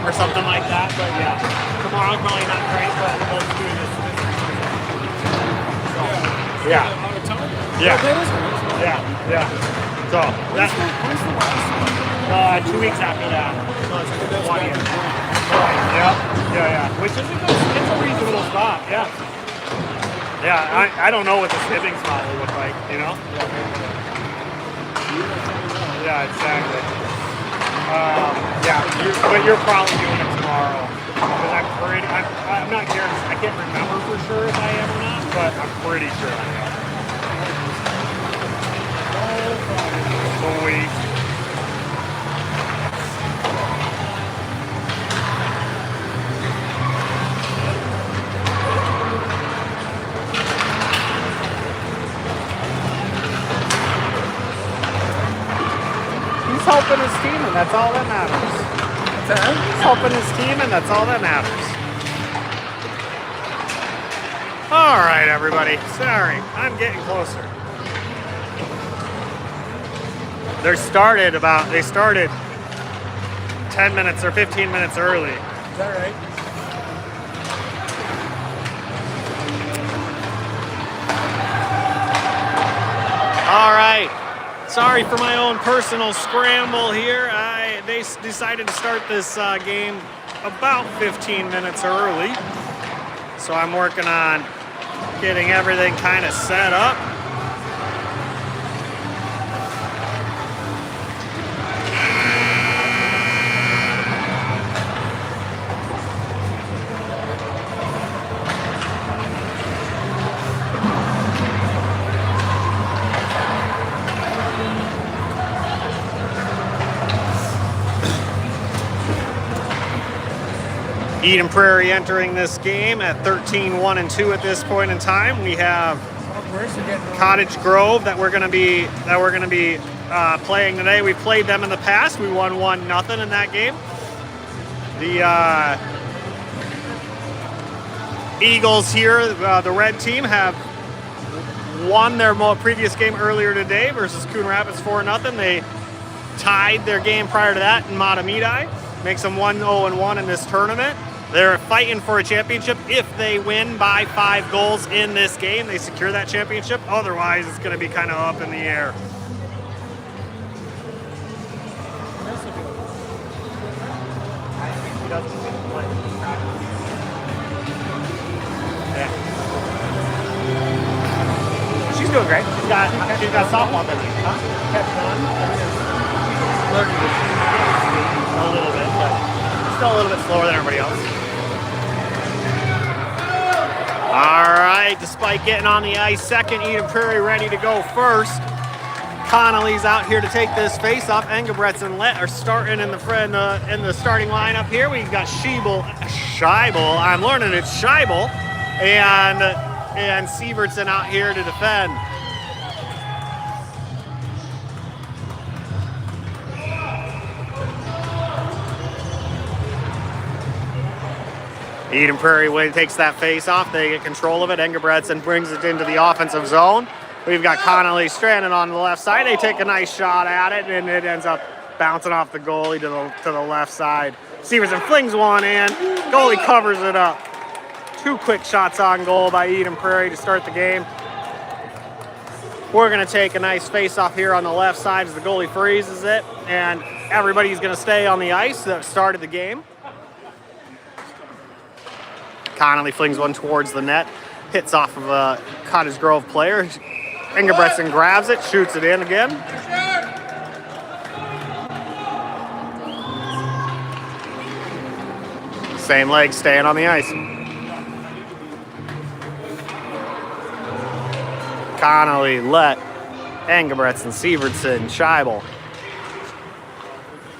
or something like that. But yeah, tomorrow probably not great, but let's do this. So, yeah. Yeah. Yeah. So that's When's the last one? 2 weeks after that. So it's like the 20th. Yeah. Which is it's a reasonable spot. Yeah. Yeah. I don't know what the shipping spot will look like. You know. Yeah. Exactly. But you're probably doing it tomorrow. Because I'm not guaranteed. I can't remember for sure if I am or not, but I'm pretty sure I am. Sweet. He's helping his team, and that's all that matters. He's helping his team, and that's all that matters. All right, everybody. Sorry, I'm getting closer. They started 10 minutes or 15 minutes early. Is that right? All right. Sorry for my own personal scramble here. They decided to start this game about 15 minutes early. So I'm working on getting everything kind of set up. Eden Prairie entering this game at 13-1-2 at this point in time. We have Cottage Grove that we're going to be playing today. We've played them in the past. We won 1-0 in that game. The Eagles here, the red team, have won their previous game earlier today versus Coon Rapids 4-0. They tied their game prior to that in Matamidi. Makes them 1-0-1 in this tournament. They're fighting for a championship. If they win by 5 goals in this game, they secure that championship. Otherwise, it's going to be kind of up in the air. Yeah. She's doing great. She's got softball business, huh? A little bit, but still a little bit slower than everybody else. All right, despite getting on the ice second, Eden Prairie ready to go first. Connolly's out here to take this face-off. Engelbretts and Lett are starting in the starting lineup here. We've got Scheibel. I'm learning it's Scheibel, and Sievertson out here to defend. Eden Prairie takes that face off. They get control of it. Engelbretson brings it into the offensive zone. We've got Connolly stranded on the left side. They take a nice shot at it, and it ends up bouncing off the goalie to the left side. Severson flings one in. Goalie covers it up. 2 quick shots on goal by Eden Prairie to start the game. We're going to take a nice face off here on the left side as the goalie freezes it, and everybody's going to stay on the ice that started the game. Connolly flings one towards the net, hits off of a Cottage Grove player. Engelbretson grabs it, shoots it in again. Same leg staying on the ice. Connolly, Lett, Engelbretson, Sievertson, Scheibel.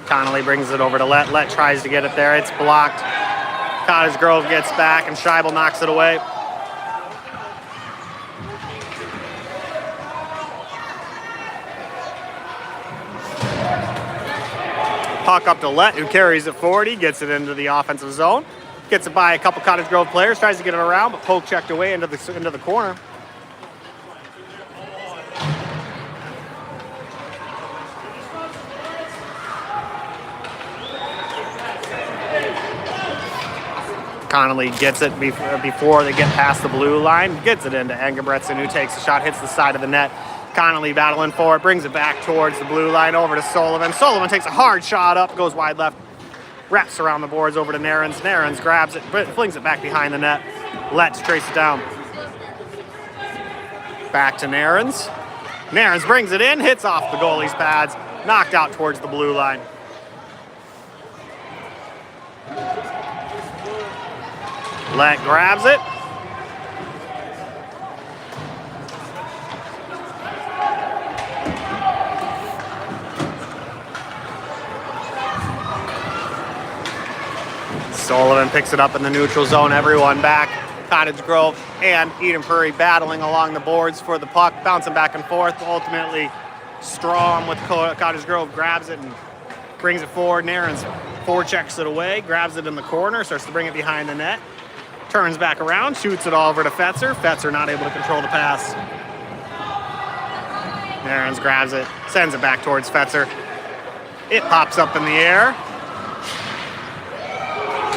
Connolly brings it over to Lett. Lett tries to get it there. It's blocked. Cottage Grove gets back, and Scheibel knocks it away. Puck up to Lett, who carries it forward. He gets it into the offensive zone. Gets it by a couple Cottage Grove players. Tries to get it around, but poke checked away into the corner. Connolly gets it before they get past the blue line, gets it into Engebretson, who takes a shot, hits the side of the net. Connolly battling for it, brings it back towards the blue line, over to Sullivan. Sullivan takes a hard shot up, goes wide left, wraps around the boards over to Narens. Narens grabs it, but flings it back behind the net. Let's trace it down. Back to Narens. Narens brings it in, hits off the goalie's pads, knocked out towards the blue line. Let grabs it. Sullivan picks it up in the neutral zone. Everyone back. Cottage Grove and Eden Prairie battling along the boards for the puck, bouncing back and forth. Ultimately, Strom with Cottage Grove grabs it and brings it forward. Narens forechecks it away, grabs it in the corner, starts to bring it behind the net. Turns back around, shoots it all over to Fetzer. Fetzer not able to control the pass. Narens grabs it, sends it back towards Fetzer. It pops up in the air.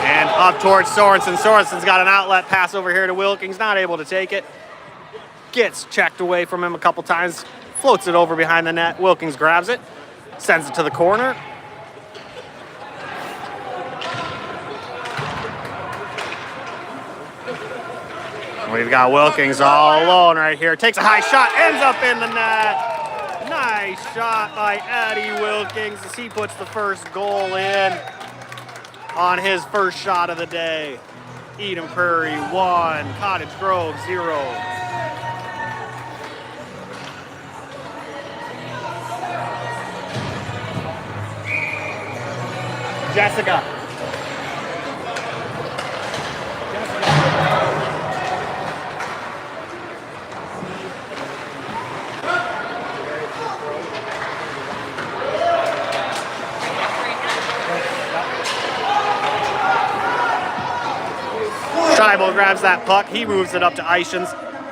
And up towards Sorensen. Sorensen's got an outlet pass over here to Wilkins, not able to take it. Gets checked away from him a couple times, floats it over behind the net. Wilkins grabs it, sends it to the corner. We've got Wilkins all alone right here. Takes a high shot, ends up in the net. Nice shot by Eddie Wilkins as he puts the first goal in on his first shot of the day. Eden Prairie 1, Cottage Grove 0. Jessica. Scheibel grabs that puck. He moves it up to Eichens.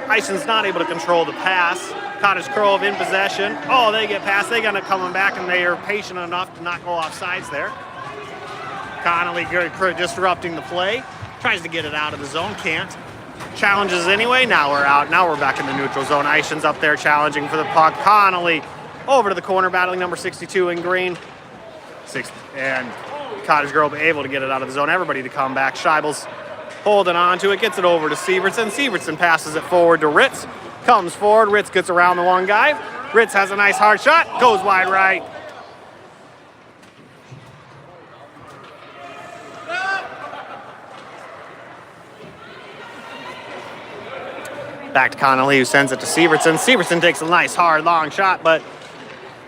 Eichens not able to control the pass. Cottage Grove in possession. Oh, they get past. They end up coming back, and they are patient enough to not go off sides there. Connolly disrupting the play. Tries to get it out of the zone. Can't. Challenges anyway. Now we're out. Now we're back in the neutral zone. Eichens up there challenging for the puck. Connolly over to the corner, battling number 62 in green. And Cottage Grove able to get it out of the zone. Everybody to come back. Scheibel's holding on to it, gets it over to Sievertson. Sievertson passes it forward to Ritz. Comes forward, Ritz gets around the one guy. Ritz has a nice hard shot, goes wide right. Back to Connolly, who sends it to Sievertson. Sievertson takes a nice hard long shot, but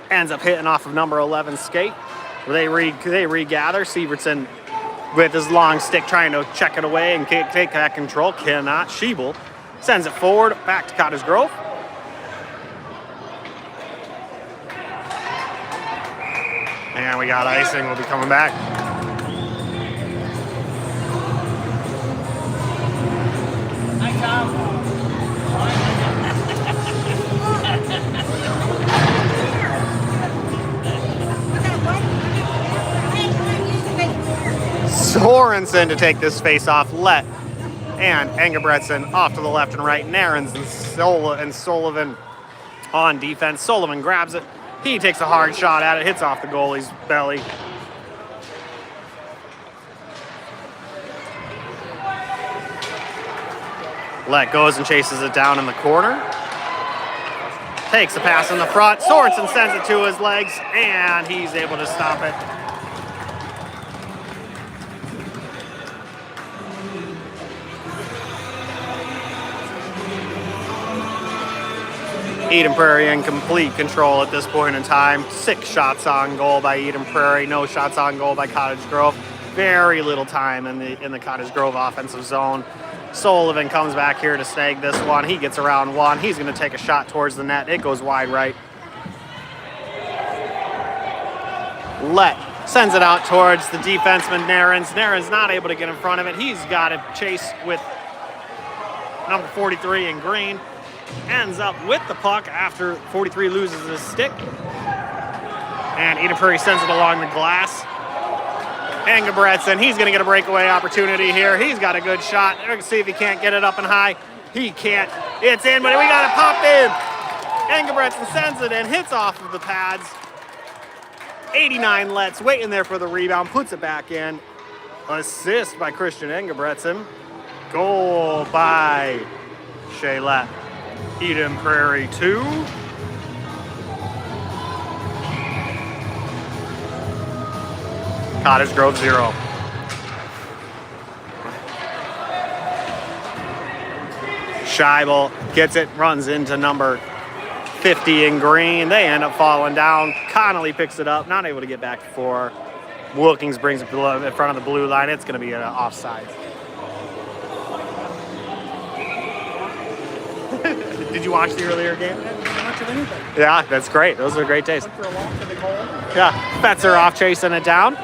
ends up hitting off of number 11's skate. They regather. Sievertson with his long stick trying to check it away and take that control. Cannot. Scheibel sends it forward, back to Cottage Grove. And we got icing. We'll be coming back. Hi, Tom. Sorensen to take this face off. Let and Engebretson off to the left and right. Narens and Sullivan on defense. Sullivan grabs it. He takes a hard shot at it. Hits off the goalie's belly. Let goes and chases it down in the corner. Takes the pass in the front. Sorensen sends it to his legs, and he's able to stop it. Eden Prairie in complete control at this point in time. 6 shots on goal by Eden Prairie. No shots on goal by Cottage Grove. Very little time in the Cottage Grove offensive zone. Sullivan comes back here to snag this one. He gets around one. He's going to take a shot towards the net. It goes wide right. Let sends it out towards the defenseman Narens. Narens not able to get in front of it. He's got to chase with number 43 in green. Ends up with the puck after 43 loses his stick. And Eden Prairie sends it along the glass. Engebretson, he's going to get a breakaway opportunity here. He's got a good shot. Let's see if he can't get it up and high. He can't. It's in, but we got it popped in. Engebretson sends it in, hits off of the pads. 89 Let's waiting there for the rebound, puts it back in. Assist by Christian Engebretson. Goal by Shaylette. Eden Prairie 2. Cottage Grove 0. Scheibel gets it, runs into number 50 in green. They end up falling down. Connolly picks it up, not able to get back to 4. Wilkins brings it in front of the blue line. It's going to be an offside. Did you watch the earlier game? Much of anything. Yeah, that's great. Those are great taste. Went for a walk to the goal. Yeah, Fetzer off chasing it down.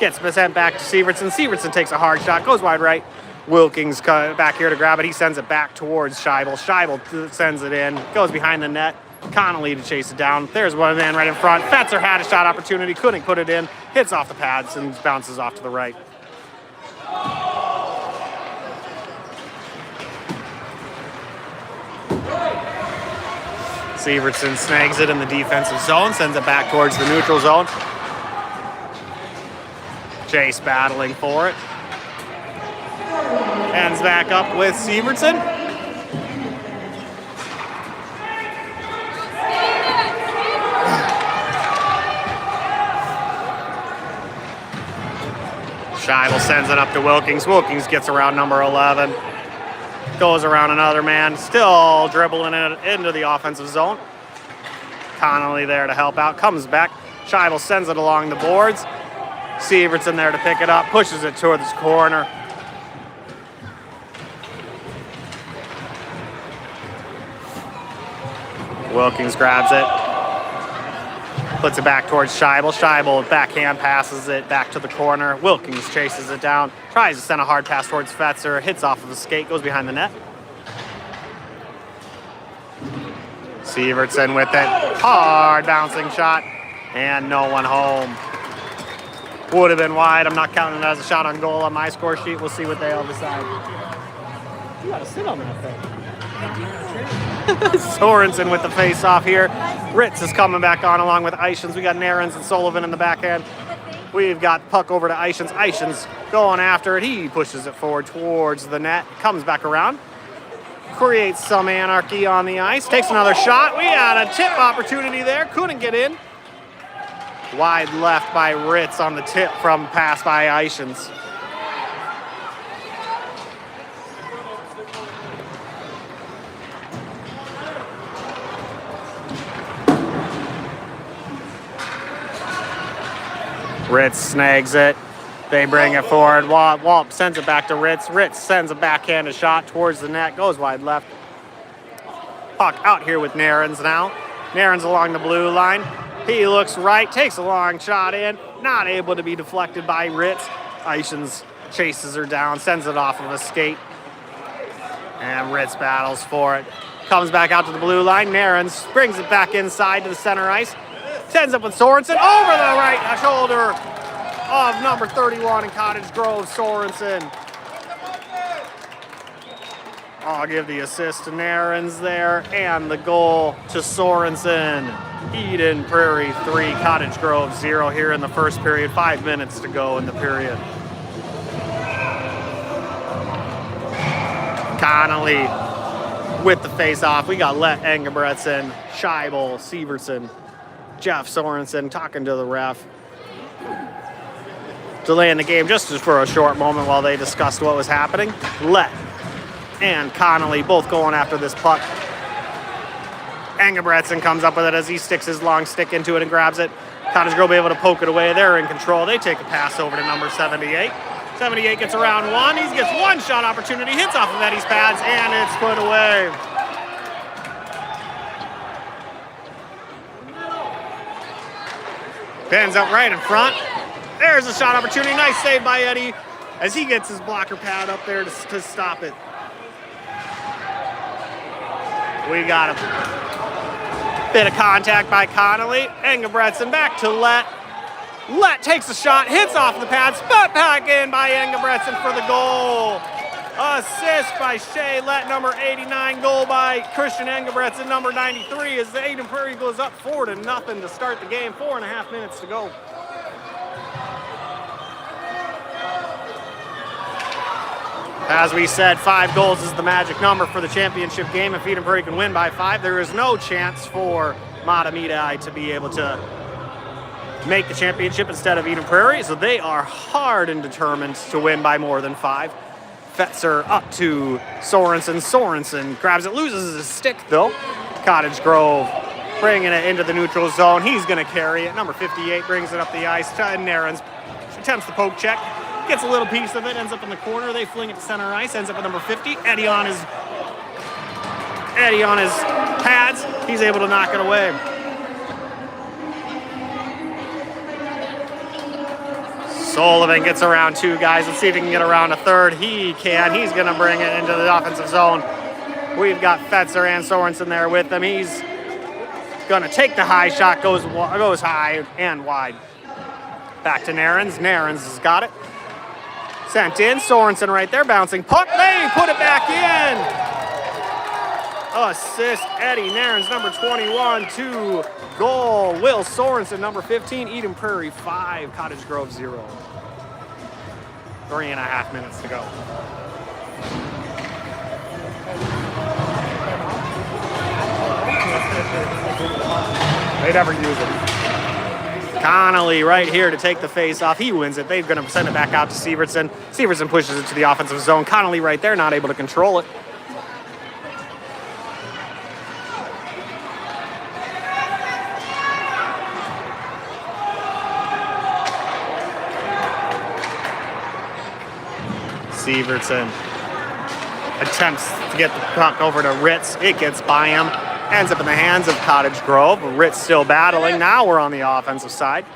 Gets sent back to Sievertson. Sievertson takes a hard shot, goes wide right. Wilkins back here to grab it. He sends it back towards Scheibel. Scheibel sends it in, goes behind the net. Connolly to chase it down. There's one man right in front. Fetzer had a shot opportunity, couldn't put it in. Hits off the pads and bounces off to the right. Sievertson snags it in the defensive zone, sends it back towards the neutral zone. Chase battling for it. Ends back up with Sievertson. Scheibel sends it up to Wilkins. Wilkins gets around number 11. Goes around another man. Still dribbling it into the offensive zone. Connolly there to help out. Comes back. Scheibel sends it along the boards. Sievertson there to pick it up. Pushes it towards the corner. Wilkins grabs it. Puts it back towards Scheibel. Scheibel backhand passes it back to the corner. Wilkins chases it down. Tries to send a hard pass towards Fetzer. Hits off of the skate. Goes behind the net. Sievertson with it. Hard bouncing shot. And no one home. Would have been wide. I'm not counting it as a shot on goal on my score sheet. We'll see what they all decide. You gotta sit on that thing. Sorensen with the face-off here. Ritz is coming back on along with Ishans. We got Narens and Sullivan in the backhand. We've got puck over to Ishans. Ishans going after it. He pushes it forward towards the net. Comes back around. Creates some anarchy on the ice. Takes another shot. We had a tip opportunity there. Couldn't get in. Wide left by Ritz on the tip from pass by Ishans. Ritz snags it. They bring it forward. Walt sends it back to Ritz. Ritz sends a backhanded shot towards the net. Goes wide left. Puck out here with Narens now. Narens along the blue line. He looks right. Takes a long shot in. Not able to be deflected by Ritz. Ishans chases her down. Sends it off of a skate. And Ritz battles for it. Comes back out to the blue line. Narens brings it back inside to the center ice. Sends up with Sorensen over the right shoulder of number 31 in Cottage Grove, Sorensen. I'll give the assist to Narens there and the goal to Sorensen. Eden Prairie 3, Cottage Grove 0 here in the first period. 5 minutes to go in the period. Connolly with the face-off. We got Engebretson, Scheibel, Sievertson, Jeff Sorensen talking to the ref. Delaying the game just for a short moment while they discussed what was happening. And Connolly both going after this puck. Engebretson comes up with it as he sticks his long stick into it and grabs it. Cottage Grove able to poke it away. They're in control. They take a pass over to number 78. 78 gets around one. He gets one shot opportunity. Hits off of Eddie's pads and it's put away. Pans up right in front. There's a shot opportunity. Nice save by Eddie as he gets his blocker pad up there to stop it. We got a bit of contact by Connolly. Engebretson back to Lett. Let takes a shot, hits off the pads, put back in by Engebretson for the goal. Assist by Shea Lett, number 89. Goal by Christian Engebretson, number 93. As the Eden Prairie goes up 4-0 to start the game. 4.5 minutes to go. As we said, 5 goals is the magic number for the championship game. If Eden Prairie can win by 5, there is no chance for Matamidi to be able to make the championship instead of Eden Prairie. So they are hard and determined to win by more than 5. Fetzer up to Sorensen. Sorensen grabs it, loses his stick though. Cottage Grove bringing it into the neutral zone. He's going to carry it. Number 58 brings it up the ice. Narens attempts the poke check. Gets a little piece of it, ends up in the corner. They fling it to center ice, ends up with number 50. Eddie on his pads. He's able to knock it away. Sullivan gets around 2 guys. Let's see if he can get around a third. He can. He's going to bring it into the offensive zone. We've got Fetzer and Sorensen there with him. He's going to take the high shot, goes high and wide. Back to Narens. Narens has got it. Sent in. Sorensen right there, bouncing puck. They put it back in. Assist, Eddie Narens, number 21, to goal. Will Sorensen, number 15. Eden Prairie 5, Cottage Grove 0. 3.5 minutes to go. They never use it. Connolly right here to take the face off. He wins it. They're going to send it back out to Severson. Severson pushes it to the offensive zone. Connolly right there, not able to control it. Severson attempts to get the puck over to Ritz. It gets by him. Ends up in the hands of Cottage Grove. Ritz still battling. Now we're on the offensive side.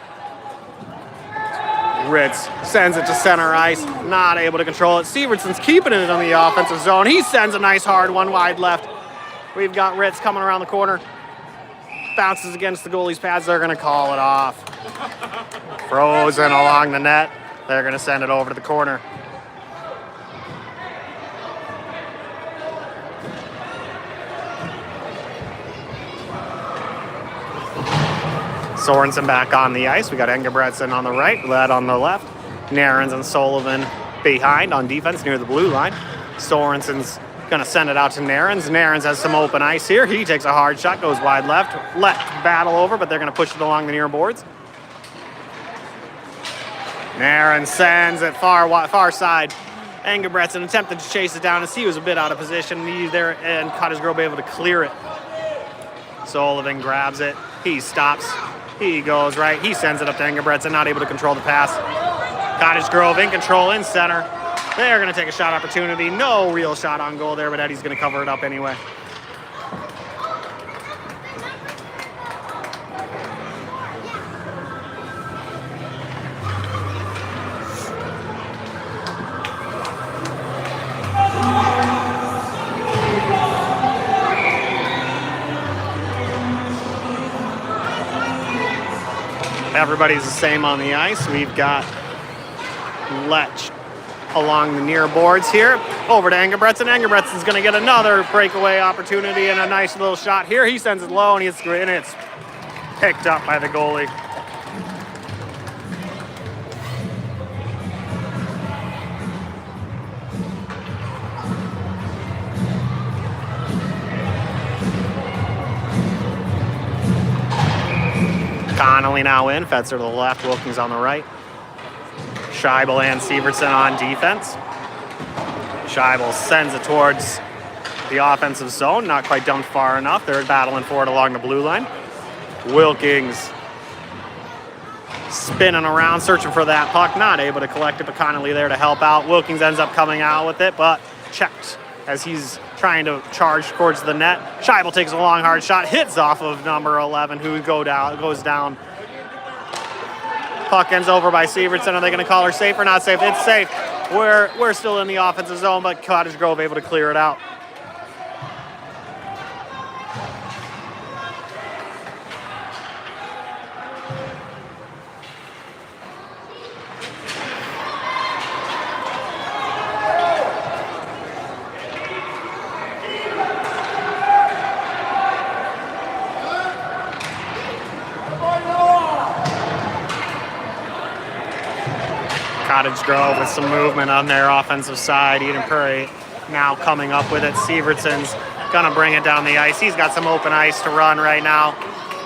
Ritz sends it to center ice. Not able to control it. Severson's keeping it on the offensive zone. He sends a nice hard one wide left. We've got Ritz coming around the corner. Bounces against the goalie's pads. They're going to call it off. Frozen along the net. They're going to send it over to the corner. Sorensen back on the ice. We got Engebretson on the right, Led on the left. Narens and Sullivan behind on defense near the blue line. Sorensen's going to send it out to Narens. Narens has some open ice here. He takes a hard shot, goes wide left. Let battle over, but they're going to push it along the near boards. Narens sends it far side. Engebretson attempted to chase it down as he was a bit out of position. He there, and Cottage Grove able to clear it. Sullivan grabs it. He stops. He goes right. He sends it up to Engebretson, not able to control the pass. Cottage Grove in control in center. They're going to take a shot opportunity. No real shot on goal there, but Eddie's going to cover it up anyway. Everybody's the same on the ice. We've got Lech along the near boards here. Over to Engebretson. Engebretson's going to get another breakaway opportunity and a nice little shot here. He sends it low and it's picked up by the goalie. Connolly now in. Fetzer to the left. Wilkins on the right. Scheibel and Severson on defense. Scheibel sends it towards the offensive zone. Not quite dumped far enough. They're battling for it along the blue line. Wilkins spinning around, searching for that puck. Not able to collect it, but Connolly there to help out. Wilkins ends up coming out with it, but checked as he's trying to charge towards the net. Scheibel takes a long, hard shot, hits off of number 11, who goes down. Puck ends over by Severson. Are they going to call her safe or not safe? It's safe. We're still in the offensive zone, but Cottage Grove able to clear it out. Cottage Grove with some movement on their offensive side. Eden Prairie now coming up with it. Sievertson's gonna bring it down the ice. He's got some open ice to run right now.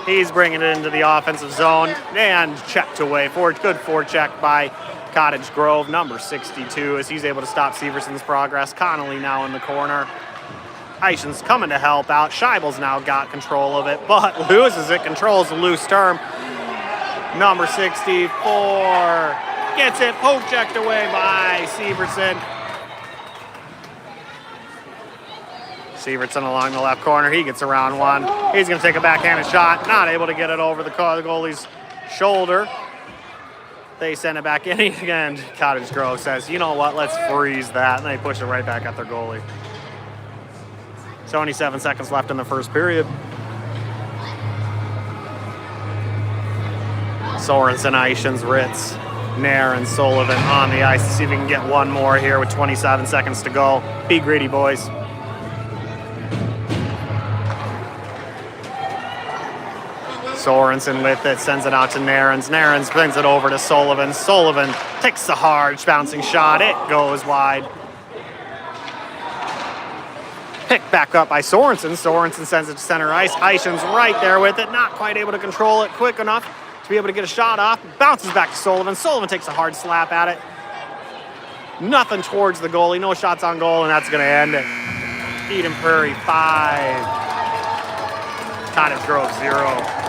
He's bringing it into the offensive zone and checked away. Good forecheck by Cottage Grove, number 62, as he's able to stop Sievertson's progress. Connolly now in the corner. Eichen's coming to help out. Scheibel's now got control of it, but loses it, controls the loose term. Number 64 gets it poke checked away by Sievertson. Sievertson along the left corner. He gets around one. He's going to take a backhanded shot. Not able to get it over the goalie's shoulder. They send it back in again. Cottage Grove says, you know what, let's freeze that. And they push it right back at their goalie. 27 seconds left in the first period. Sorensen, Eichens, Ritz, Nair, and Sullivan on the ice to see if we can get one more here with 27 seconds to go. Be greedy, boys. Sorensen with it, sends it out to Nairns. Nairns brings it over to Sullivan. Sullivan takes the hard bouncing shot. It goes wide. Picked back up by Sorensen. Sorensen sends it to center ice. Eichen's right there with it. Not quite able to control it quick enough to be able to get a shot off. Bounces back to Sullivan. Sullivan takes a hard slap at it. Nothing towards the goalie. No shots on goal, and that's going to end it. Eden Prairie 5. Cottage Grove 0.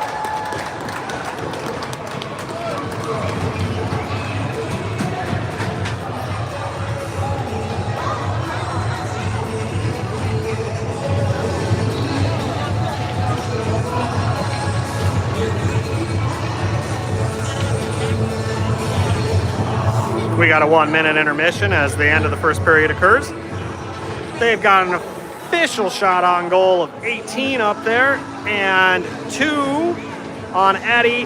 We got a 1-minute intermission as the end of the first period occurs. They've got an official shot on goal of 18 up there and 2 on Eddie.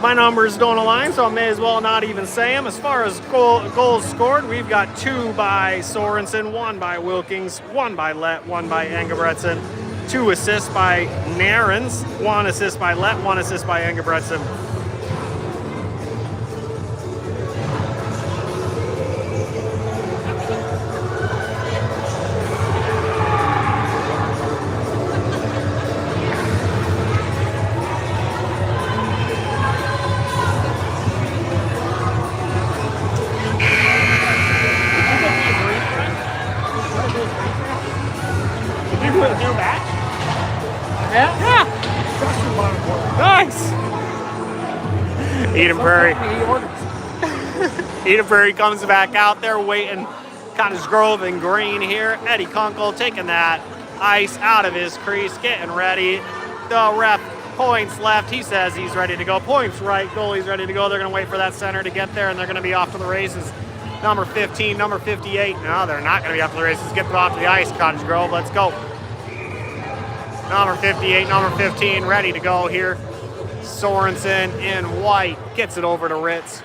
My numbers don't align, so I may as well not even say them. As far as goals scored, we've got 2 by Sorensen, 1 by Wilkings, 1 by Lett, 1 by Engebretson, 2 assists by Nairns, 1 assist by Lett, 1 assist by Engebretson. Eden Prairie. Eden Prairie comes back out there waiting. Cottage Grove in green here. Eddie Kunkel taking that ice out of his crease, getting ready. The ref points left. He says he's ready to go. Points right. Goalie's ready to go. They're going to wait for that center to get there, and they're going to be off to the races. Number 15, number 58. No, they're not going to be off to the races. Get them off to the ice, Cottage Grove. Let's go. Number 58, number 15, ready to go here. Sorensen in white gets it over to Ritz.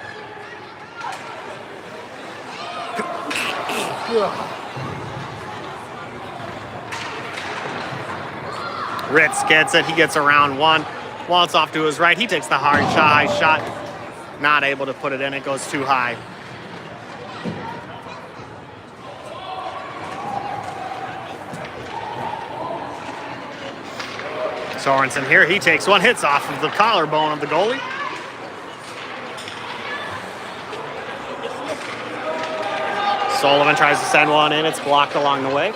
Ritz gets it. He gets around one. Waltz off to his right. He takes the hard shot. Not able to put it in. It goes too high. Sorensen here, he takes one, hits off of the collarbone of the goalie. Sullivan tries to send one in, it's blocked along the way.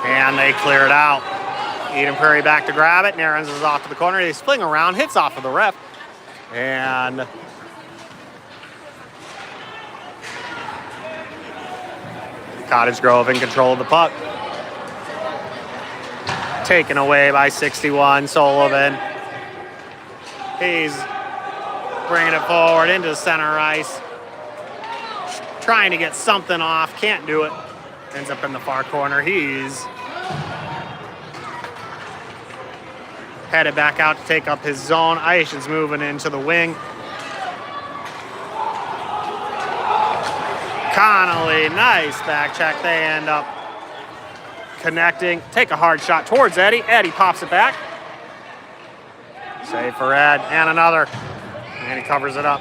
And they clear it out. Eden Prairie back to grab it, Nairns is off to the corner, they fling around, hits off of the ref. And Cottage Grove in control of the puck. Taken away by 61, Sullivan. He's bringing it forward into center ice. Trying to get something off, can't do it. Ends up in the far corner. He's headed back out to take up his zone. Eichen's moving into the wing. Connolly, nice back check. They end up connecting, take a hard shot towards Eddie. Eddie pops it back. Save for Ed, and another. And he covers it up.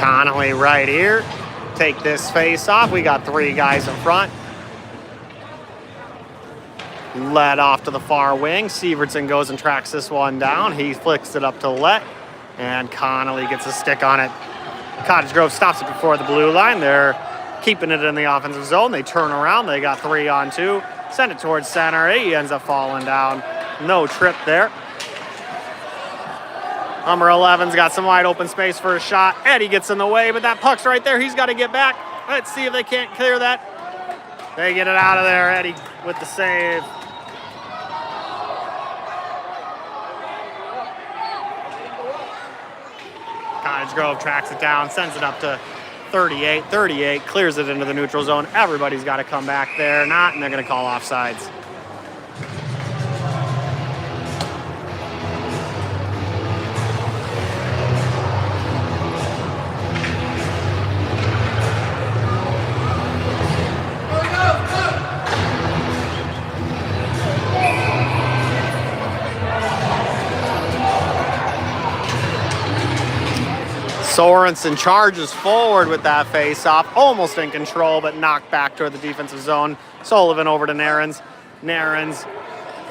Connolly right here. Take this face off. We got 3 guys in front. Led off to the far wing. Sievertson goes and tracks this one down. He flicks it up to Let, and Connolly gets a stick on it. Cottage Grove stops it before the blue line. They're keeping it in the offensive zone. They turn around. They got 3 on 2. Send it towards center. He ends up falling down. No trip there. Number 11's got some wide open space for a shot. Eddie gets in the way, but that puck's right there. He's got to get back. Let's see if they can't clear that. They get it out of there. Eddie with the save. Cottage Grove tracks it down, sends it up to 38. 38 clears it into the neutral zone. Everybody's got to come back there. Not, and they're going to call offsides. Sorensen charges forward with that face-off, almost in control, but knocked back toward the defensive zone. Sullivan over to Narens. Narens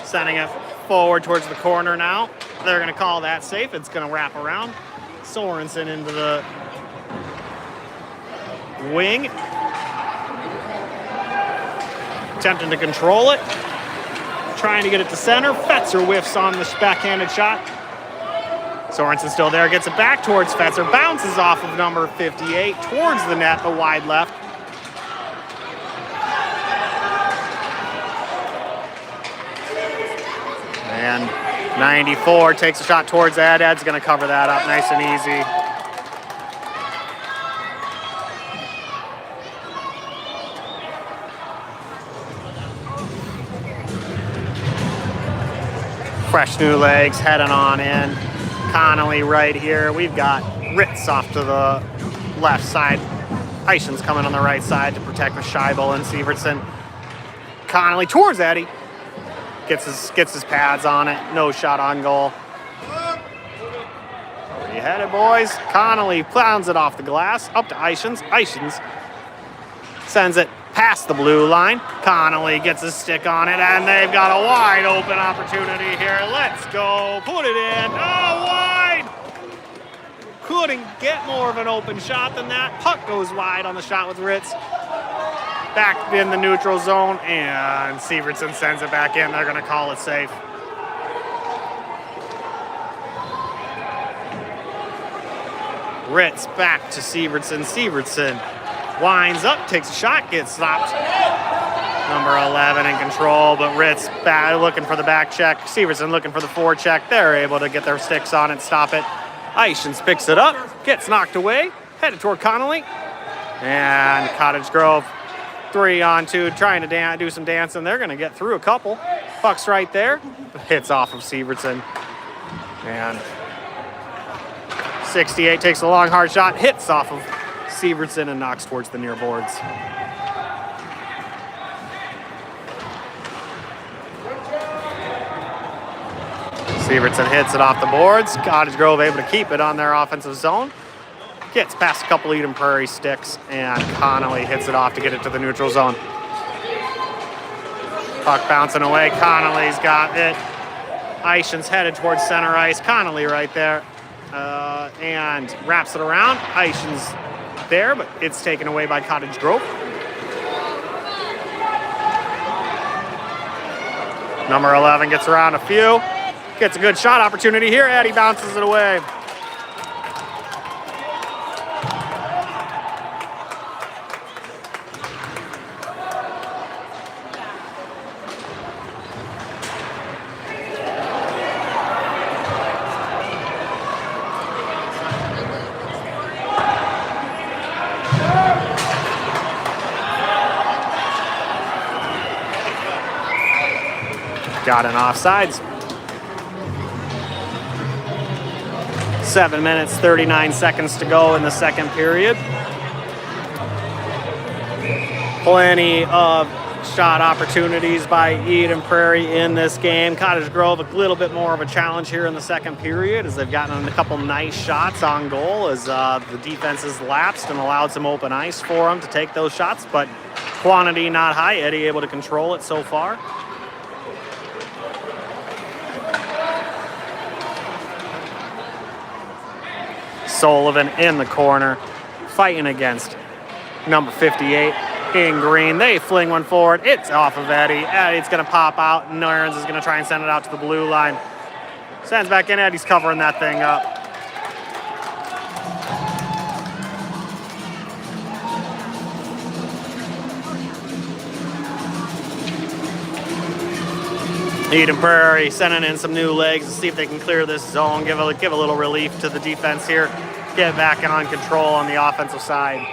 sending it forward towards the corner now. They're going to call that safe. It's going to wrap around. Sorensen into the wing. Attempting to control it. Trying to get it to center. Fetzer whiffs on the backhanded shot. Sorensen still there, gets it back towards Fetzer, bounces off of number 58 towards the net, the wide left. And 94 takes a shot towards Ed. Ed's going to cover that up nice and easy. Fresh new legs heading on in. Connolly right here. We've got Ritz off to the left side. Eishen's coming on the right side to protect the Scheibel and Sievertson. Connolly towards Eddie. Gets his pads on it. No shot on goal. Where you headed, boys? Connolly pounds it off the glass. Up to Eishen's. Eishen's sends it past the blue line. Connolly gets his stick on it, and they've got a wide open opportunity here. Let's go. Put it in. Oh, wide. Couldn't get more of an open shot than that. Puck goes wide on the shot with Ritz. Back in the neutral zone, and Sievertson sends it back in. They're going to call it safe. Ritz back to Sievertson. Sievertson winds up, takes a shot, gets stopped. Number 11 in control, but Ritz bad, looking for the back check. Sievertson looking for the forecheck. They're able to get their sticks on it, stop it. Eishen's picks it up, gets knocked away, headed toward Connolly. And Cottage Grove, 3 on 2, trying to do some dancing. They're going to get through a couple. Puck's right there. Hits off of Sievertson. And 68 takes a long, hard shot, hits off of Sievertson and knocks towards the near boards. Sievertson hits it off the boards. Cottage Grove able to keep it on their offensive zone. Gets past a couple Eden Prairie sticks, and Connolly hits it off to get it to the neutral zone. Puck bouncing away. Connolly's got it. Eishen's headed towards center ice. Connolly right there. And wraps it around. Eishen's there, but it's taken away by Cottage Grove. Number 11 gets around a few. Gets a good shot opportunity here. Eddie bounces it away. Got an offsides. 7 minutes, 39 seconds to go in the second period. Plenty of shot opportunities by Eden Prairie in this game. Cottage Grove a little bit more of a challenge here in the second period as they've gotten a couple nice shots on goal as the defense has lapsed and allowed some open ice for them to take those shots, but quantity not high. Eddie able to control it so far. Sullivan in the corner, fighting against number 58 in green. They fling one forward. It's off of Eddie. Eddie's going to pop out. Nairns is going to try and send it out to the blue line. Sends back in. Eddie's covering that thing up. Eden Prairie sending in some new legs to see if they can clear this zone, give a little relief to the defense here, get back and on control on the offensive side.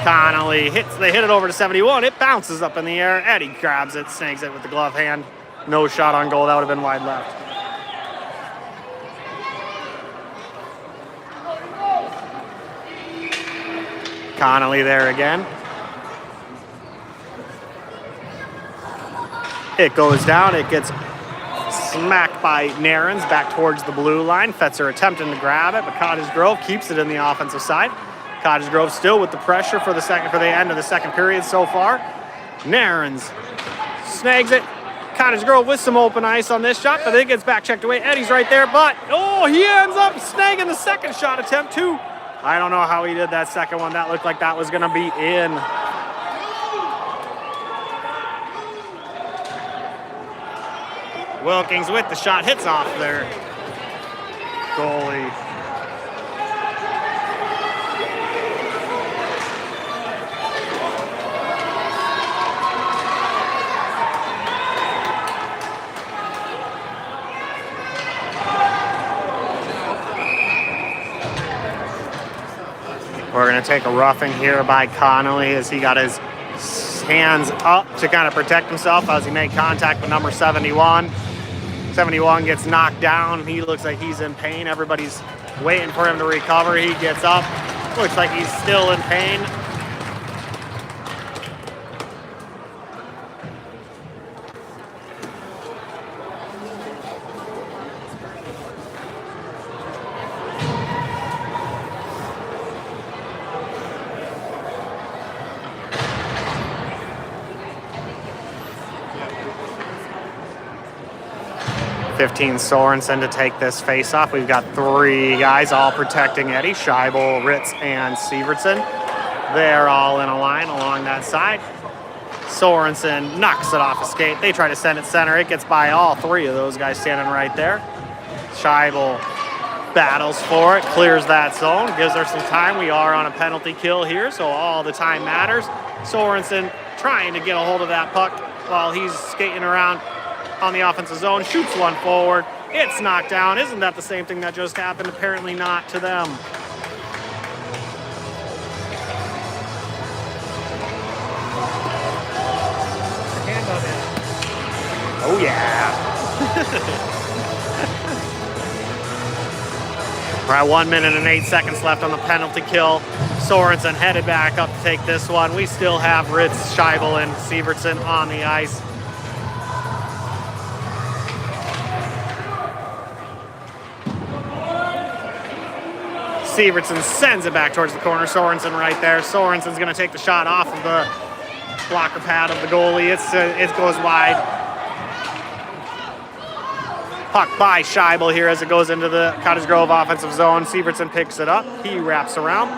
Connolly they hit it over to 71. It bounces up in the air. Eddie grabs it, snags it with the glove hand. No shot on goal. That would have been wide left. Connolly there again. It goes down. It gets smacked by Nairns back towards the blue line. Fetzer attempting to grab it, but Cottage Grove keeps it in the offensive side. Cottage Grove still with the pressure for the end of the second period so far. Nairns snags it. Cottage Grove with some open ice on this shot, but it gets back checked away. Eddie's right there, but he ends up snagging the second shot attempt too. I don't know how he did that second one. That looked like that was going to be in. Wilkins with the shot, hits off their goalie. We're going to take a roughing here by Connolly as he got his hands up to kind of protect himself as he made contact with number 71. 71 gets knocked down. He looks like he's in pain. Everybody's waiting for him to recover. He gets up. Looks like he's still in pain. Sorensen to take this face-off. We've got three guys all protecting Eddie. Scheibel, Ritz, and Sievertson. They're all in a line along that side. Sorensen knocks it off a skate. They try to send it center. It gets by all three of those guys standing right there. Scheibel battles for it, clears that zone, gives her some time. We are on a penalty kill here, so all the time matters. Sorensen trying to get a hold of that puck while he's skating around on the offensive zone, shoots one forward. It's knocked down. Isn't that the same thing that just happened? Apparently not to them. Oh yeah. All right, 1 minute and 8 seconds left on the penalty kill. Sorensen headed back up to take this one. We still have Ritz, Scheibel, and Sievertson on the ice. Sievertson sends it back towards the corner. Sorensen right there. Sorensen's going to take the shot off of the blocker pad of the goalie. It goes wide. Puck by Scheibel here as it goes into the Cottage Grove offensive zone. Sievertson picks it up. He wraps around.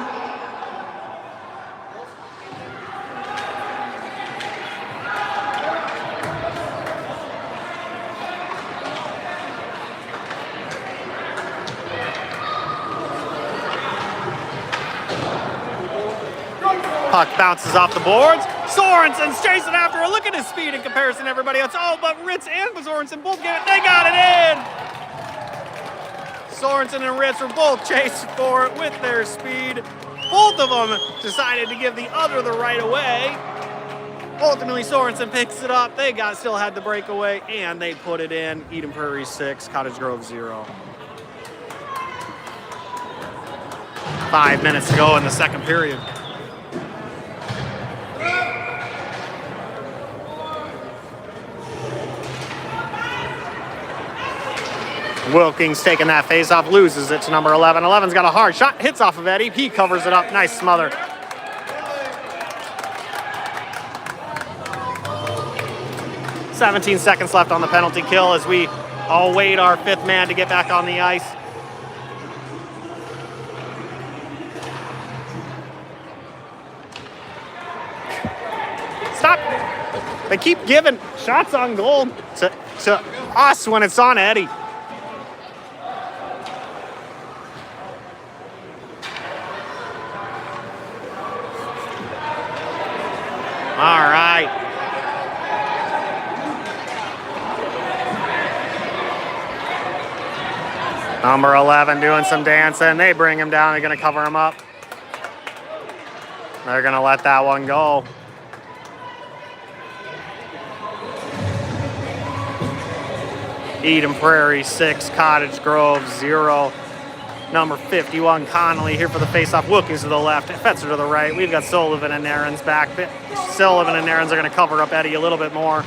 Puck bounces off the boards. Sorensen's chasing after it. Look at his speed in comparison to everybody else. Oh, but Ritz and Sorensen both get it. They got it in. Sorensen and Ritz were both chasing for it with their speed. Both of them decided to give the other the right away. Ultimately, Sorensen picks it up. They still had the breakaway, and they put it in. Eden Prairie 6, Cottage Grove 0. 5 minutes to go in the second period. Wilkins taking that face off, loses it to number 11. 11's got a hard shot, hits off of Eddie. He covers it up. Nice smother. "17 seconds left on the penalty kill as we await our fifth man to get back on the ice. Stop. They keep giving shots on goal to us when it's on Eddie. All right. Number 11 doing some dancing. They bring him down. They're going to cover him up. They're going to let that one go. Eden Prairie 6, Cottage Grove 0. Number 51, Connolly here for the faceoff. Wilkins to the left, Fetzer to the right. We've got Sullivan and Nairns back. Sullivan and Nairns are going to cover up Eddie a little bit more.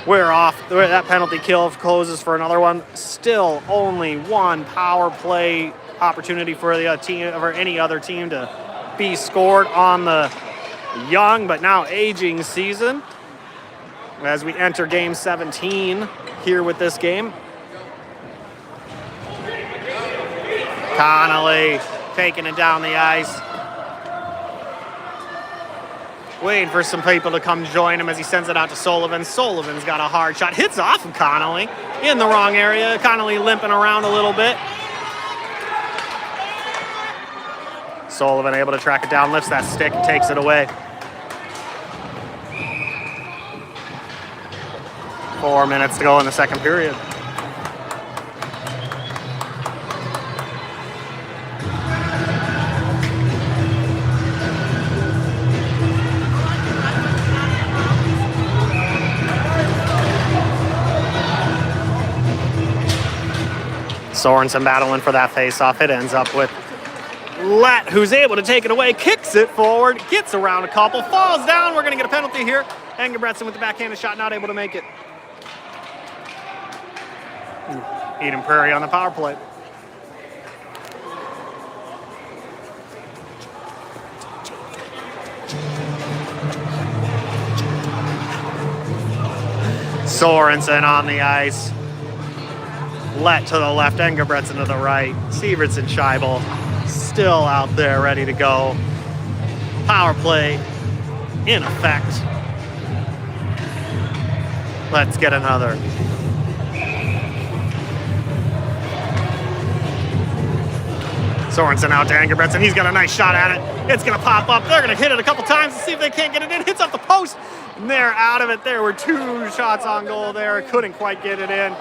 We're off. That penalty kill closes for another one. Still only one power play opportunity for the team or any other team to be scored on the young but now aging season as we enter game 17 here with this game. Connolly taking it down the ice. Waiting for some people to come join him as he sends it out to Sullivan. Sullivan's got a hard shot. Hits off of Connolly in the wrong area. Connolly limping around a little bit. Sullivan able to track it down, lifts that stick, takes it away. 4 minutes to go in the second period. Sorensen battling for that face-off. It ends up with Lett, who's able to take it away, kicks it forward, gets around a couple, falls down. We're going to get a penalty here. Engebretson with the backhanded shot, not able to make it. Eden Prairie on the power play. Sorensen on the ice. Lett to the left, Engebretson to the right. Sievertson, Scheibel still out there ready to go. Power play in effect. Let's get another. Sorensen out to Engebretson. He's got a nice shot at it. It's going to pop up. They're going to hit it a couple times to see if they can't get it in. Hits off the post. And they're out of it. There were 2 shots on goal there. Couldn't quite get it in.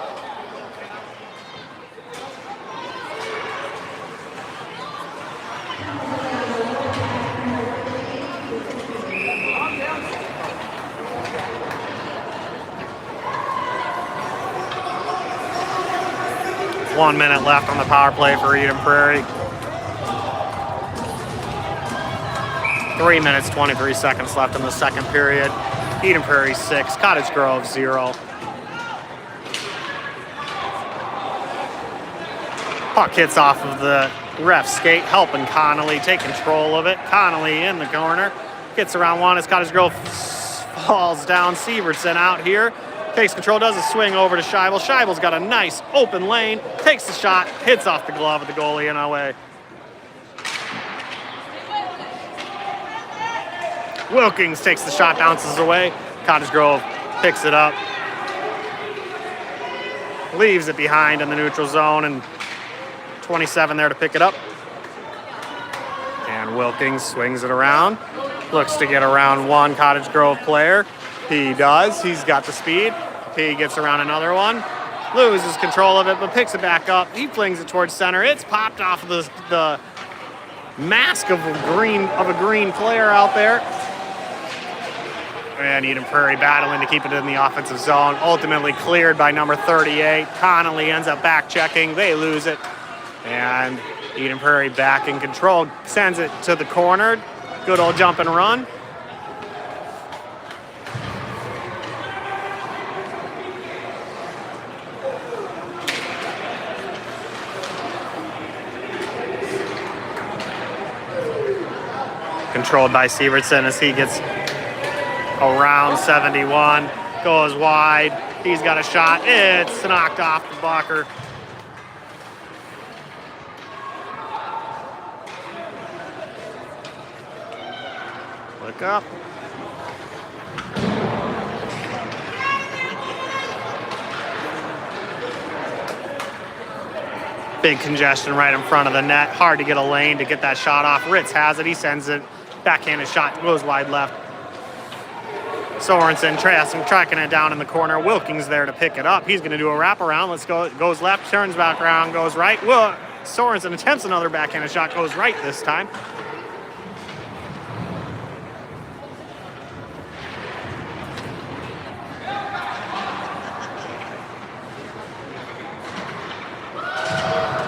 One minute left on the power play for Eden Prairie. 3 minutes, 23 seconds left in the second period. Eden Prairie 6, Cottage Grove 0. Puck hits off of the ref's skate, helping Connolly take control of it. Connolly in the corner, gets around one as Cottage Grove falls down. Sievertson out here. Takes control, does a swing over to Scheibel. Scheibel's got a nice open lane, takes the shot, hits off the glove of the goalie and away. Wilkins takes the shot, bounces away. Cottage Grove picks it up. Leaves it behind in the neutral zone and 27 there to pick it up. And Wilkins swings it around. Looks to get around one Cottage Grove player. He does. He's got the speed. He gets around another one. Loses control of it, but picks it back up. He flings it towards center. It's popped off of the mask of a green player out there. And Eden Prairie battling to keep it in the offensive zone. Ultimately cleared by number 38. Connolly ends up back checking. They lose it. And Eden Prairie back in control. Sends it to the corner. Good old jump and run. controlled by Sievertson as he gets around 71, goes wide. He's got a shot. It's knocked off the blocker. Look up. Big congestion right in front of the net. Hard to get a lane to get that shot off. Ritz has it. He sends it. Backhanded shot. Goes wide left. Sorensen tracking it down in the corner. Wilkins there to pick it up. He's going to do a wraparound. Let's go. Goes left. Turns back around. Goes right. Sorensen attempts another backhanded shot. Goes right this time.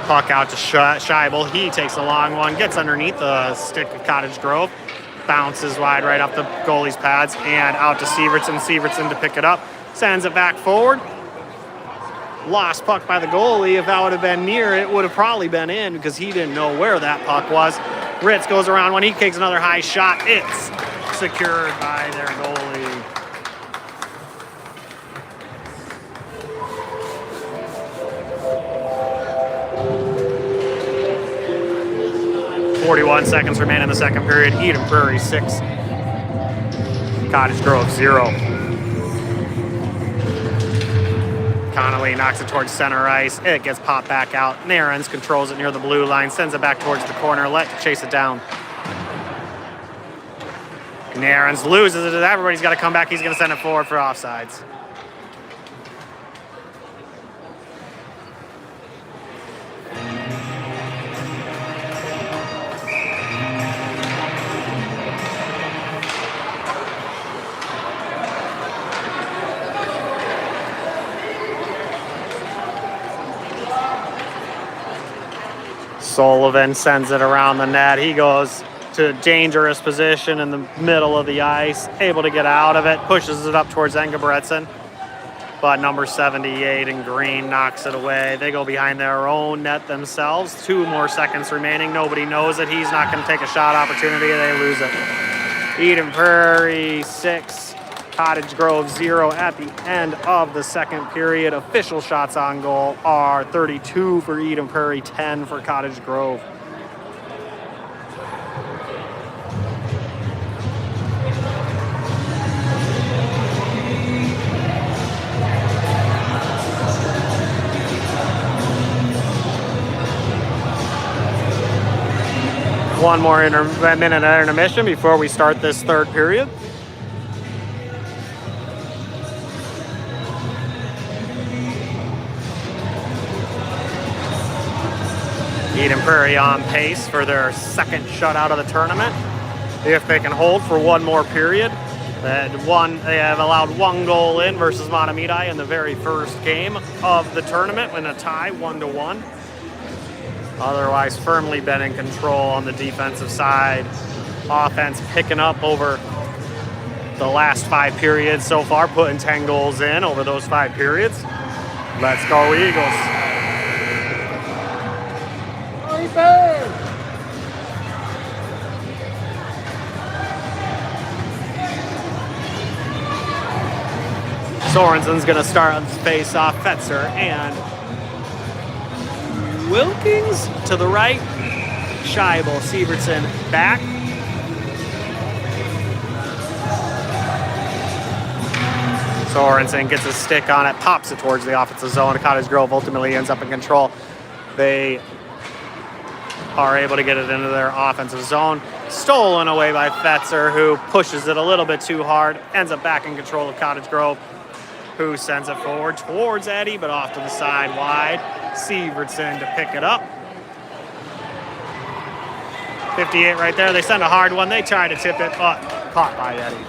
Puck out to Scheibel. He takes a long one, gets underneath the stick of Cottage Grove, bounces wide right off the goalie's pads, and out to Sievertson. Sievertson to pick it up, sends it back forward. Lost puck by the goalie. If that would have been near, it would have probably been in because he didn't know where that puck was. Ritz goes around one. He takes another high shot. It's secured by their goalie. 41 seconds remain in the second period. Eden Prairie 6, Cottage Grove 0. Connolly knocks it towards center ice. It gets popped back out. Nairns controls it near the blue line, sends it back towards the corner. Let chase it down. Nairns loses it. Everybody's got to come back. He's going to send it forward for offsides. Sullivan sends it around the net. He goes to a dangerous position in the middle of the ice, able to get out of it, pushes it up towards Engebretson. But number 78 in green knocks it away. They go behind their own net themselves. 2 more seconds remaining. Nobody knows it. He's not going to take a shot opportunity. They lose it. Eden Prairie 6, Cottage Grove 0 at the end of the second period. Official shots on goal are 32 for Eden Prairie, 10 for Cottage Grove. One more minute intermission before we start this third period. Eden Prairie on pace for their second shutout of the tournament. If they can hold for one more period. They have allowed 1 goal in versus Mahtomedi in the very first game of the tournament when a tie 1-1. Otherwise, firmly been in control on the defensive side. Offense picking up over the last 5 periods so far, putting 10 goals in over those 5 periods. Let's go Eagles. Sorensen's going to start on face-off. Fetzer and Wilkins to the right. Scheibel, Sievertson back. Sorensen gets a stick on it, pops it towards the offensive zone. Cottage Grove ultimately ends up in control. They are able to get it into their offensive zone. Stolen away by Fetzer, who pushes it a little bit too hard. Ends up back in control of Cottage Grove, who sends it forward towards Eddie, but off to the side wide. Sievertson to pick it up. 58 right there. They send a hard one. They try to tip it, but caught by Eddie.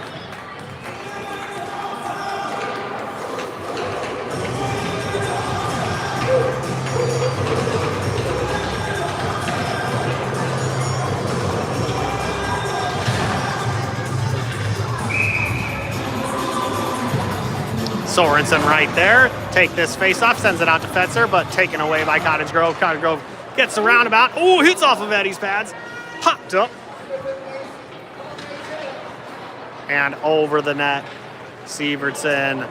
Sorensen right there. Take this face-off, sends it out to Fetzer, but taken away by Cottage Grove. Cottage Grove gets the roundabout. Oh, hits off of Eddie's pads. Popped up. and over the net. Sievertson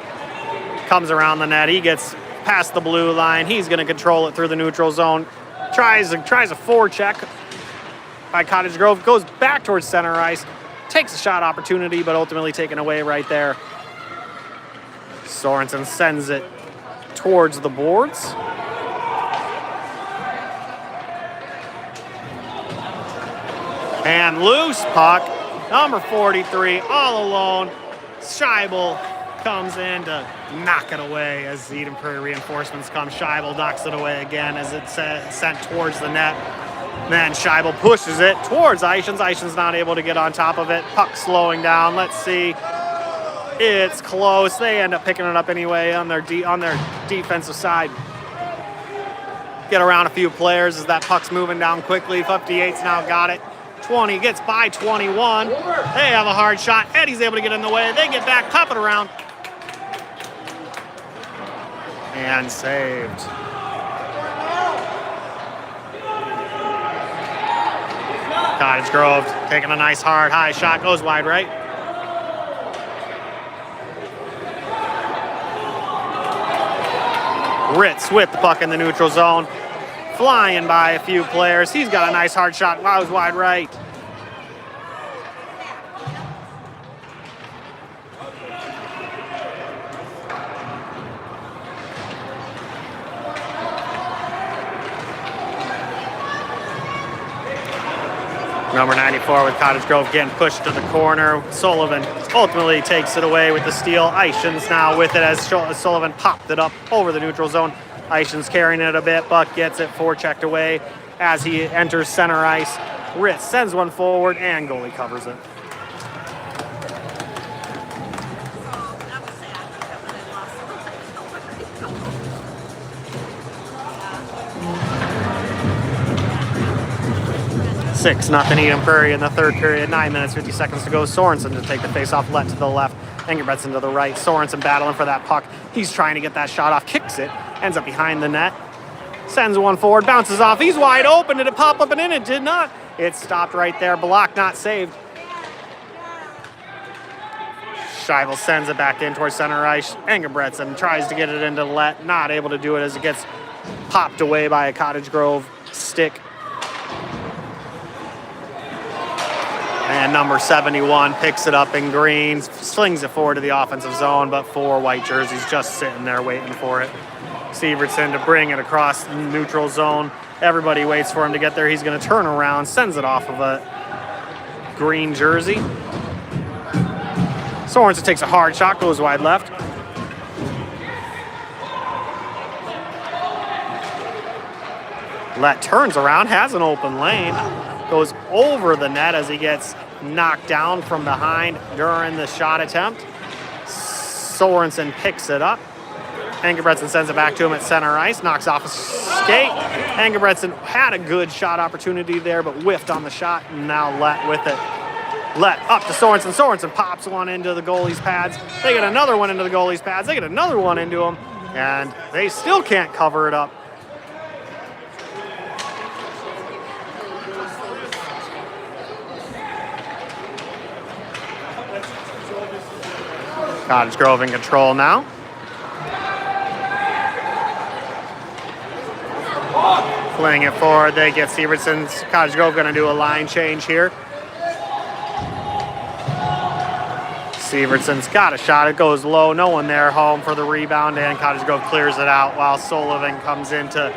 comes around the net. He gets past the blue line. He's going to control it through the neutral zone. Tries a forecheck by Cottage Grove. Goes back towards center ice. Takes a shot opportunity, but ultimately taken away right there. Sorensen sends it towards the boards. And loose puck. Number 43, all alone. Scheibel comes in to knock it away as the Eden Prairie reinforcements come. Scheibel knocks it away again as it's sent towards the net. Then Scheibel pushes it towards Eichens. Eichens not able to get on top of it. Puck slowing down. Let's see. It's close. They end up picking it up anyway on their defensive side. Get around a few players as that puck's moving down quickly. 58's now got it. 20 gets by 21. They have a hard shot. Eddie's able to get in the way. They get back, pop it around. And saved. Cottage Grove taking a nice hard high shot. Goes wide right. Ritz with the puck in the neutral zone. Flying by a few players. He's got a nice hard shot. Goes wide right. Number 94 with Cottage Grove getting pushed to the corner. Sullivan ultimately takes it away with the steal. Eichens now with it as Sullivan popped it up over the neutral zone. Eichens carrying it a bit. Buck gets it forechecked away as he enters center ice. Ritz sends one forward and goalie covers it. Six, nothing Eden Prairie in the third period. 9 minutes, 50 seconds to go. Sorensen to take the face-off. Let to the left. Engelbretson to the right. Sorensen battling for that puck. He's trying to get that shot off. Kicks it. Ends up behind the net. Sends one forward. Bounces off. He's wide open. Did it pop up and in? It did not. It stopped right there. Block not saved. Scheibel sends it back in towards center ice. Engelbretson tries to get it into Let. Not able to do it as it gets popped away by a Cottage Grove stick. And number 71 picks it up in green, slings it forward to the offensive zone, but 4 white jerseys just sitting there waiting for it. Sievertson to bring it across the neutral zone. Everybody waits for him to get there. He's going to turn around, sends it off of a green jersey. Sorensen takes a hard shot, goes wide left. Let turns around, has an open lane. Goes over the net as he gets knocked down from behind during the shot attempt. Sorensen picks it up. Engelbretson sends it back to him at center ice. Knocks off a skate. Engelbretson had a good shot opportunity there, but whiffed on the shot, and now Let with it. Let up to Sorensen. Sorensen pops one into the goalie's pads. They get another one into the goalie's pads. They get another one into him, and they still can't cover it up. Cottage Grove in control now. Fling it forward. They get Sievertson's. Cottage Grove going to do a line change here. Sievertson's got a shot. It goes low. No one there. Home for the rebound, and Cottage Grove clears it out while Sullivan comes in to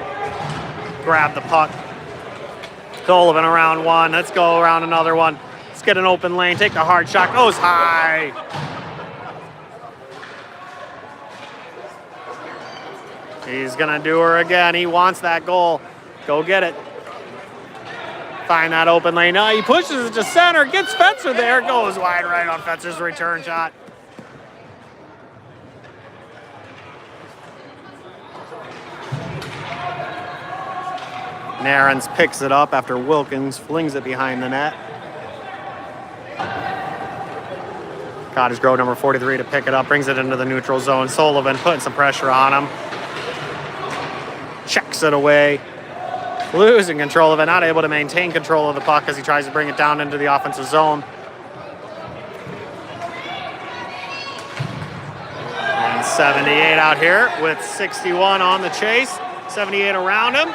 grab the puck. Sullivan around one. Let's go around another one. Let's get an open lane. Take the hard shot. Goes high. He's going to do her again. He wants that goal. Go get it. Find that open lane. No, he pushes it to center. Gets Fetzer there. Goes wide right on Fetzer's return shot. Narens picks it up after Wilkins flings it behind the net. Cottage Grove number 43 to pick it up. Brings it into the neutral zone. Sullivan putting some pressure on him. Checks it away, losing control of it, not able to maintain control of the puck as he tries to bring it down into the offensive zone. 78 out here with 61 on the chase. 78 around him.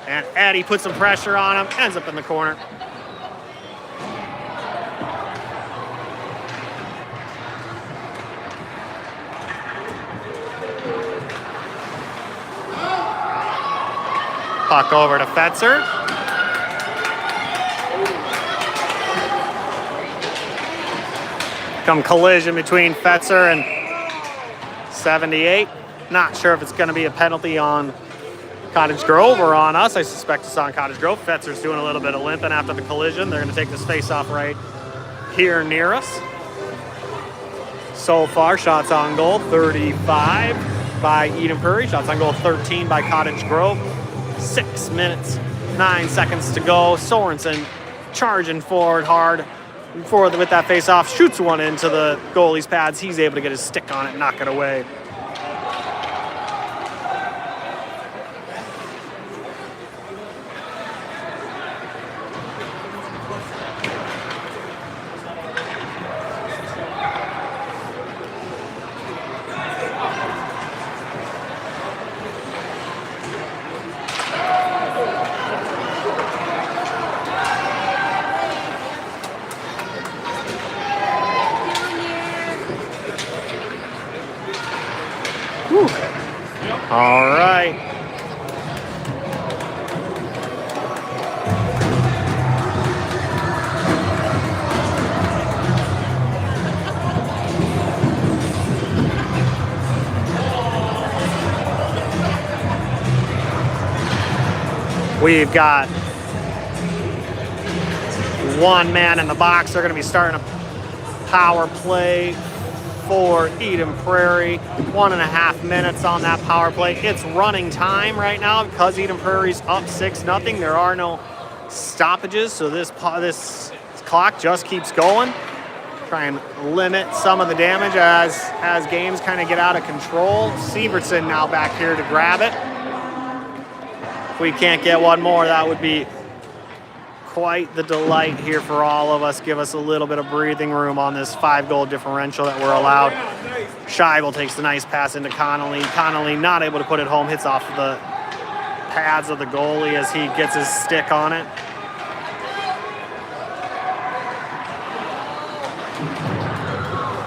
And Eddie puts some pressure on him, ends up in the corner. Puck over to Fetzer. Come collision between Fetzer and 78. Not sure if it's going to be a penalty on Cottage Grove or on us. I suspect it's on Cottage Grove. Fetzer's doing a little bit of limping after the collision. They're going to take this face-off right here near us. So far, shots on goal, 35 by Eden Prairie. Shots on goal, 13 by Cottage Grove. 6 minutes, 9 seconds to go. Sorensen charging forward hard with that face-off. Shoots one into the goalie's pads. He's able to get his stick on it, knock it away. All right. We've got one man in the box. They're going to be starting a power play for Eden Prairie. 1.5 minutes on that power play. It's running time right now because Eden Prairie's up 6-0. There are no stoppages, so this clock just keeps going. Try and limit some of the damage as games kind of get out of control. Sievertson now back here to grab it. If we can't get one more, that would be quite the delight here for all of us. Give us a little bit of breathing room on this 5-goal differential that we're allowed. Scheibel takes the nice pass into Connolly. Connolly not able to put it home, hits off the pads of the goalie as he gets his stick on it.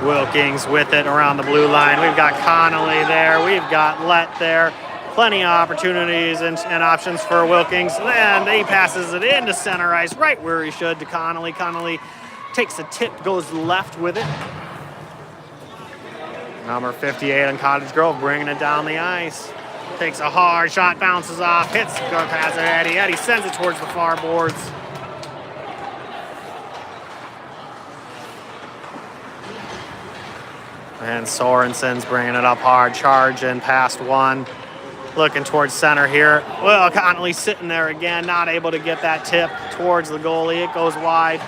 Wilkings with it around the blue line. We've got Connolly there. We've got Lett there. Plenty of opportunities and options for Wilkings. And he passes it into center ice, right where he should, to Connolly. Connolly takes a tip, goes left with it. Number 58 on Cottage Grove, bringing it down the ice. Takes a hard shot, bounces off, hits, goes past it, Eddie. Eddie sends it towards the far boards. And Sorensen's bringing it up hard, charging past one. Looking towards center here. Well, Connolly sitting there again, not able to get that tip towards the goalie. It goes wide.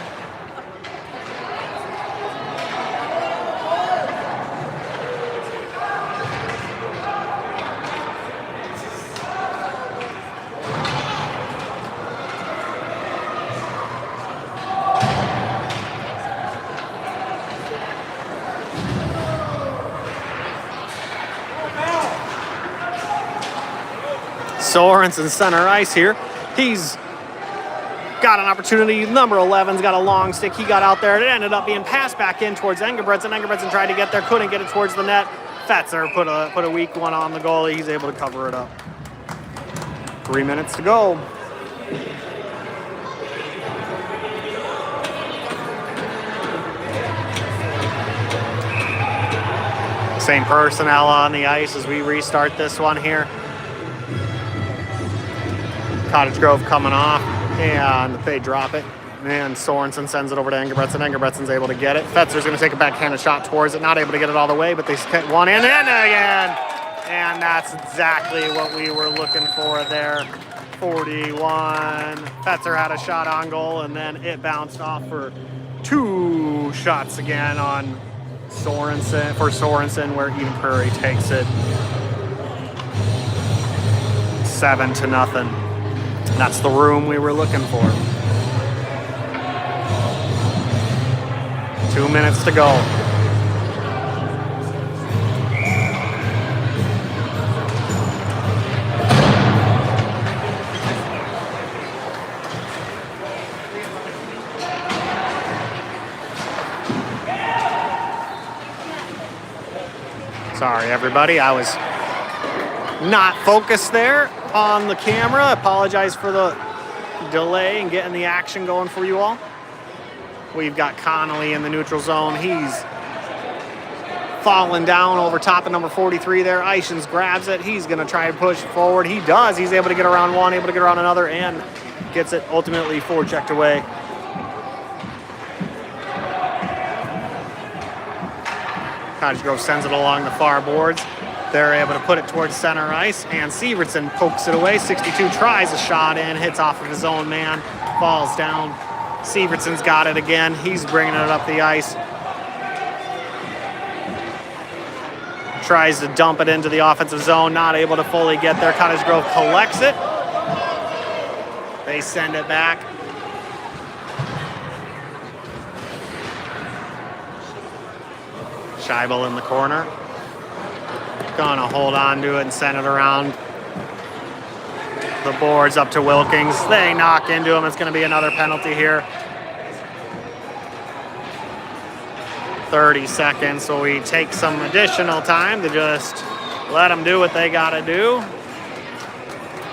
Sorensen center ice here. He's got an opportunity. Number 11's got a long stick. He got out there. It ended up being passed back in towards Engebretson. Engebretson tried to get there, couldn't get it towards the net. Fetzer put a weak one on the goalie. He's able to cover it up. 3 minutes to go. Same personnel on the ice as we restart this one here. Cottage Grove coming off, and they drop it. And Sorensen sends it over to Engebretson. Engebretson's able to get it. Fetzer's going to take a backhanded shot towards it. Not able to get it all the way, but they get one in and again. And that's exactly what we were looking for there. 41. Fetzer had a shot on goal, and then it bounced off for 2 shots again on Sorensen, where Eden Prairie takes it 7-0. That's the room we were looking for. 2 minutes to go. Sorry, everybody. I was not focused there on the camera. Apologize for the delay in getting the action going for you all. We've got Connolly in the neutral zone. He's falling down over top of number 43 there. Ishins grabs it. He's going to try and push forward. He does. He's able to get around one, able to get around another, and gets it ultimately forechecked away. Cottage Grove sends it along the far boards. They're able to put it towards center ice, and Severson pokes it away. 62 tries a shot in, hits off of his own man, falls down. Severson's got it again. He's bringing it up the ice. Tries to dump it into the offensive zone, not able to fully get there. Cottage Grove collects it. They send it back. Scheibel in the corner. Gonna hold on to it and send it around the boards up to Wilkins. They knock into him. It's gonna be another penalty here. 30 seconds, so we take some additional time to just let them do what they gotta do.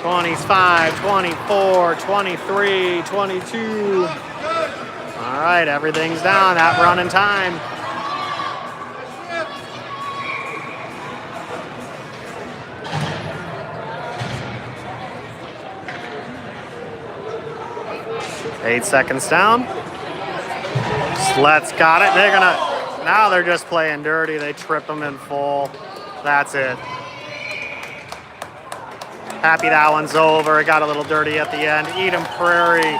25, 24, 23, 22. All right, everything's down. That running time. Eight seconds down. Slet's got it. Now they're just playing dirty. They trip them in full. That's it. Happy that one's over. It got a little dirty at the end. Eden Prairie,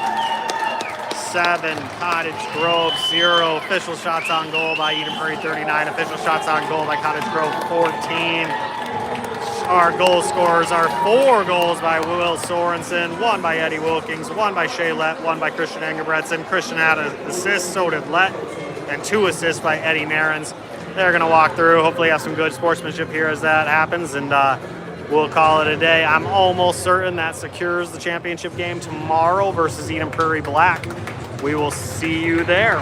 7. Cottage Grove, 0. Official shots on goal by Eden Prairie, 39. Official shots on goal by Cottage Grove, 14. Our goal scorers are 4 goals by Will Sorensen, 1 by Eddie Wilkins, 1 by Shea Lett, 1 by Christian Engebretson. Christian had an assist, so did Lett, and 2 assists by Eddie Narens. They're going to walk through, hopefully have some good sportsmanship here as that happens, and we'll call it a day. I'm almost certain that secures the championship game tomorrow versus Eden Prairie Black. We will see you there.